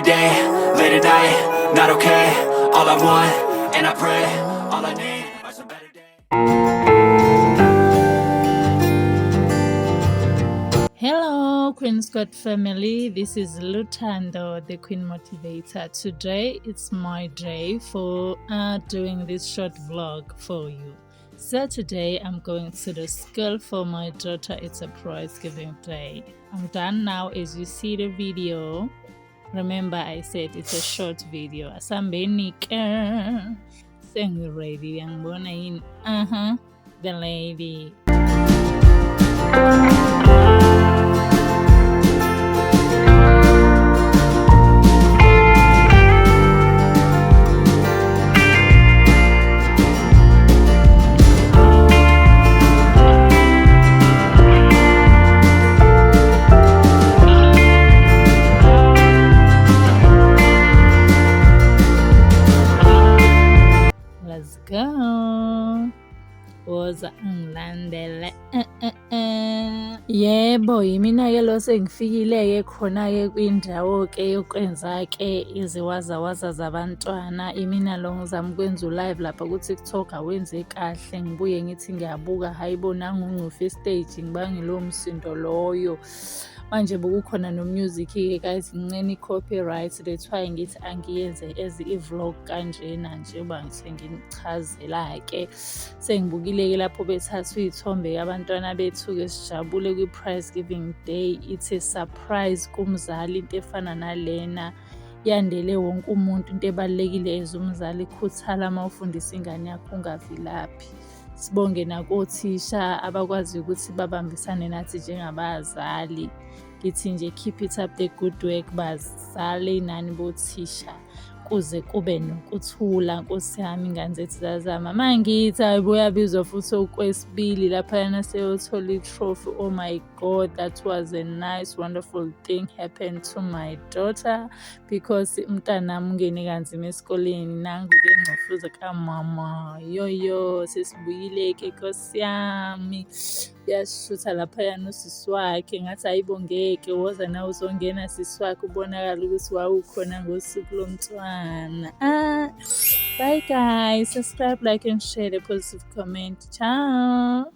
day, late at night, not okay. All I want, and I pray, all I need are some better days. Hello, Queen Squad family. This is Lutando, the Queen Motivator. Today it's my day for doing this short vlog for you. So today I'm going to the school for my daughter. It's a prize giving day. I'm done now as you see the video. Remember I said it's a short video. Asambenike. Sing ready. The lady. Let's go. Woza ngilandele yebo yimina-ke lo sengifikile-ke khona-ke kwindawo-ke yokwenza-ke iziwazawaza zabantwana. Imina lo ngizama ukwenza u-live lapha ku-TikTok awenze kahle ngibuye ngithi ngiyabuka hayi bonanga ungcufa istage ngibange lowo msindo loyo. Manje bekukhona no-music-ke guys ngincane i-copyright, that's why ngithi angiyenze as i-vlog kanjena nje uba ngise nginichazela-ke. Sengibukile-ke lapho bethathwa iy'thombe abantwana bethu-ke sijabule kwi-prize giving day. It's a surprise kumzali into efana nalena, yandele wonke umuntu. Into ebalulekile as umzali, ikhuthala uma ufundisa ingane yakho ungavilaphi. Sibonge nakothisha abakwazi ukuthi babambisane nathi njengabazali. Ngithi nje keep it up the good work bazali nani bothisha kuze kube nokuthula. Nkosi yami ingane zethu zazama mangithi ayibuyabizwa futhi okwesibili laphayana seyothola i-trophy. Oh my God, that was a nice wonderful thing happened to my daughter because umntanami ungene kanzima esikoleni nangu-ke ngcofuza kamama yoyo. Sesibuyile-ke Nkosi yami, uyashutha laphayana usisi wakhe ngathi ayibongeke woza nawe uzongena sisi wakhe ubonakala ukuthi wawukhona ngosuku lomntwana. Bye guys, subscribe, like and share, a positive comment. Ciao.